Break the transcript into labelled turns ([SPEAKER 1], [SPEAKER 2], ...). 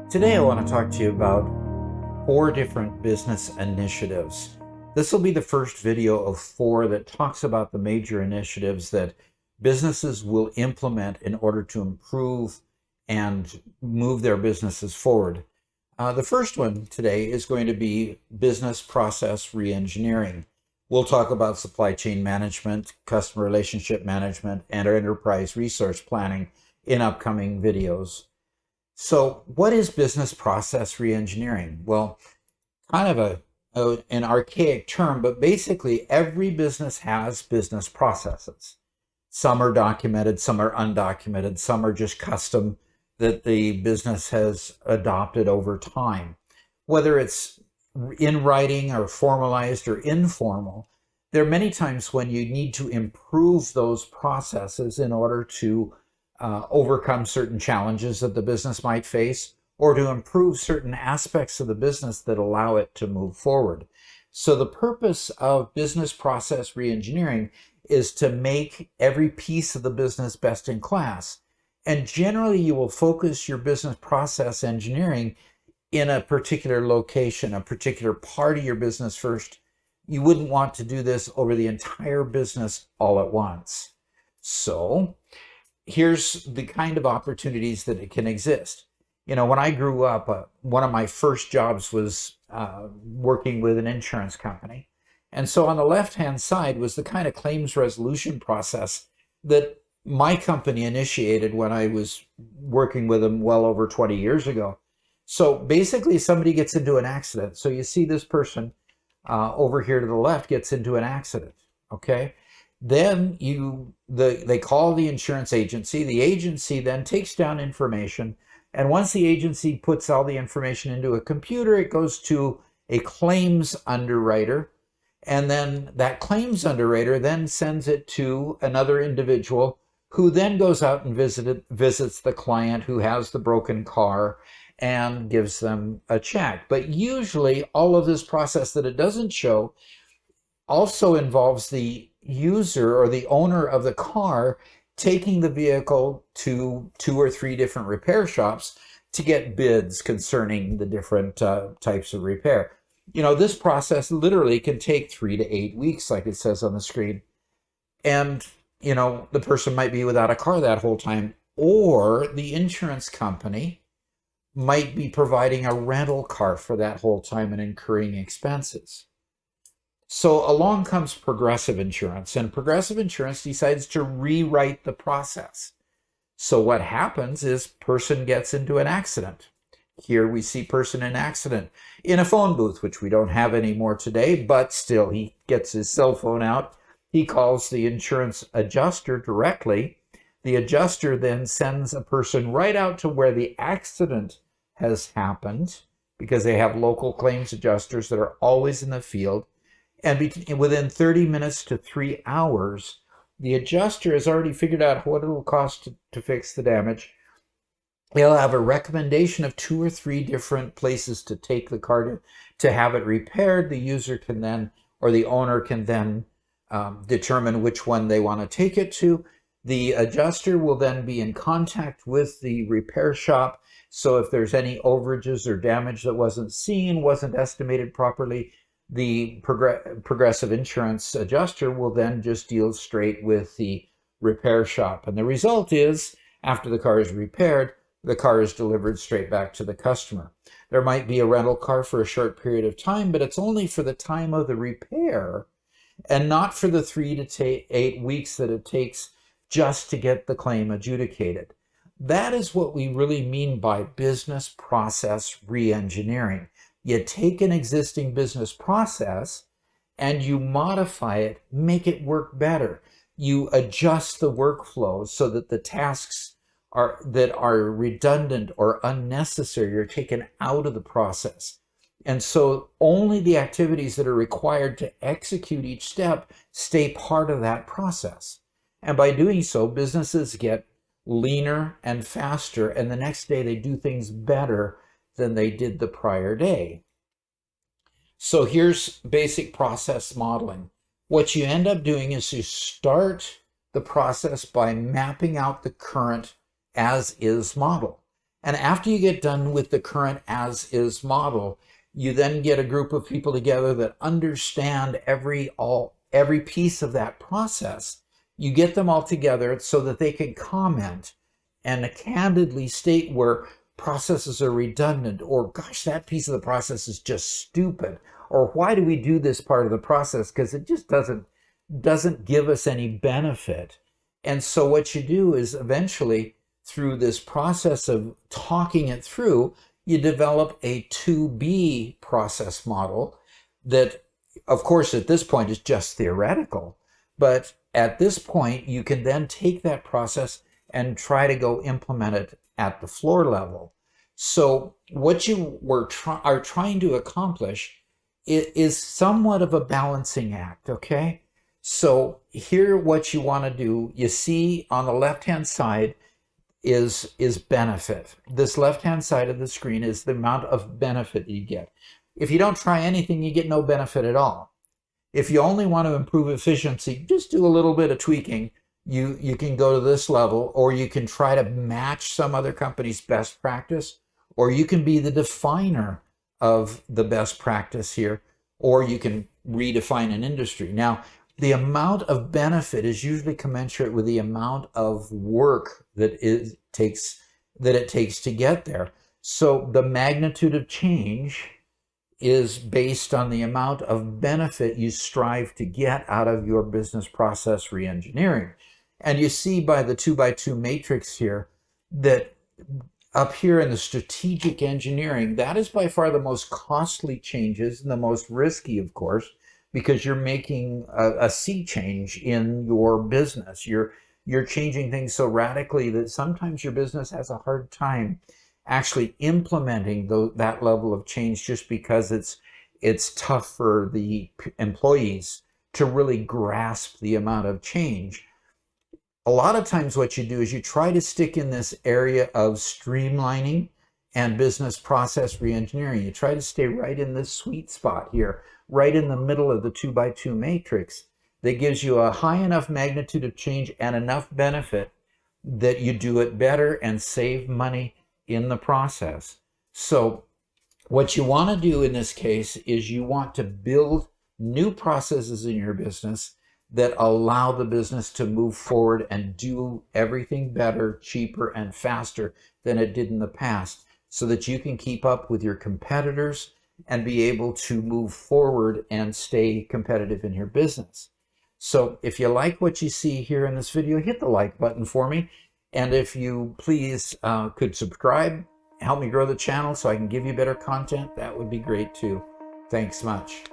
[SPEAKER 1] Today I want to talk to you about 4 different business initiatives. This will be the first video of 4 that talks about the major initiatives that businesses will implement in order to improve and move their businesses forward. The first one today is going to be business process reengineering. We'll talk about supply chain management, customer relationship management, and enterprise resource planning in upcoming videos. So what is business process reengineering? Well, kind of an archaic term, but basically every business has business processes. Some are documented, some are undocumented, some are just custom that the business has adopted over time. Whether it's in writing or formalized or informal, there are many times when you need to improve those processes in order to overcome certain challenges that the business might face, or to improve certain aspects of the business that allow it to move forward. So the purpose of business process reengineering is to make every piece of the business best in class. And generally, you will focus your business process engineering in a particular location, a particular part of your business first. You wouldn't want to do this over the entire business all at once. So here's the kind of opportunities that it can exist. When I grew up, one of my first jobs was working with an insurance company. And so on the left-hand side was the kind of claims resolution process that my company initiated when I was working with them well over 20 years ago. So basically somebody gets into an accident. So you see this person over here to the left gets into an accident, okay? Then they call the insurance agency. The agency then takes down information. And once the agency puts all the information into a computer, it goes to a claims underwriter. And then that claims underwriter then sends it to another individual who then goes out and visits the client who has the broken car and gives them a check. But usually all of this process that it doesn't show also involves the user or the owner of the car taking the vehicle to 2 or 3 different repair shops to get bids concerning the different types of repair. This process literally can take 3 to 8 weeks, like it says on the screen. And, the person might be without a car that whole time, or the insurance company might be providing a rental car for that whole time and incurring expenses. So along comes Progressive Insurance, and Progressive Insurance decides to rewrite the process. So what happens is person gets into an accident. Here we see person in accident in a phone booth, which we don't have anymore today, but still he gets his cell phone out. He calls the insurance adjuster directly. The adjuster then sends a person right out to where the accident has happened, because they have local claims adjusters that are always in the field. And within 30 minutes to 3 hours, the adjuster has already figured out what it will cost to fix the damage. They'll have a recommendation of 2 or 3 different places to take the car to have it repaired. The user can then, or the owner can then determine which one they want to take it to. The adjuster will then be in contact with the repair shop. So if there's any overages or damage that wasn't seen, wasn't estimated properly, the Progressive Insurance adjuster will then just deal straight with the repair shop. And the result is, after the car is repaired, the car is delivered straight back to the customer. There might be a rental car for a short period of time, but it's only for the time of the repair and not for the 3 to 8 weeks that it takes just to get the claim adjudicated. That is what we really mean by business process reengineering. You take an existing business process and you modify it, make it work better. You adjust the workflows so that the tasks that are redundant or unnecessary are taken out of the process. And so only the activities that are required to execute each step stay part of that process. And by doing so, businesses get leaner and faster, and the next day they do things better than they did the prior day. So here's basic process modeling. What you end up doing is you start the process by mapping out the current as-is model. And after you get done with the current as-is model, you then get a group of people together that understand every piece of that process. You get them all together so that they can comment and candidly state where processes are redundant, or gosh, that piece of the process is just stupid, or why do we do this part of the process, because it just doesn't give us any benefit. And so what you do is eventually, through this process of talking it through, you develop a 2B process model that, of course, at this point is just theoretical. But at this point, you can then take that process and try to go implement it at the floor level. So what you are trying to accomplish is somewhat of a balancing act, okay? So here what you want to do, you see on the left-hand side is benefit. This left-hand side of the screen is the amount of benefit you get. If you don't try anything, you get no benefit at all. If you only want to improve efficiency, just do a little bit of tweaking. You can go to this level, or you can try to match some other company's best practice, or you can be the definer of the best practice here, or you can redefine an industry. Now, the amount of benefit is usually commensurate with the amount of work that it takes to get there. So the magnitude of change is based on the amount of benefit you strive to get out of your business process reengineering. And you see by the 2x2 matrix here that up here in the strategic engineering, that is by far the most costly changes and the most risky, of course, because you're making a sea change in your business. You're changing things so radically that sometimes your business has a hard time actually implementing that level of change, just because it's tough for the employees to really grasp the amount of change. A lot of times what you do is you try to stick in this area of streamlining and business process reengineering. You try to stay right in this sweet spot here, right in the middle of the 2x2 matrix, that gives you a high enough magnitude of change and enough benefit that you do it better and save money in the process. So what you want to do in this case is you want to build new processes in your business that allow the business to move forward and do everything better, cheaper, and faster than it did in the past, so that you can keep up with your competitors and be able to move forward and stay competitive in your business. So if you like what you see here in this video, hit the like button for me. And if you please could subscribe, help me grow the channel so I can give you better content, that would be great too. Thanks much.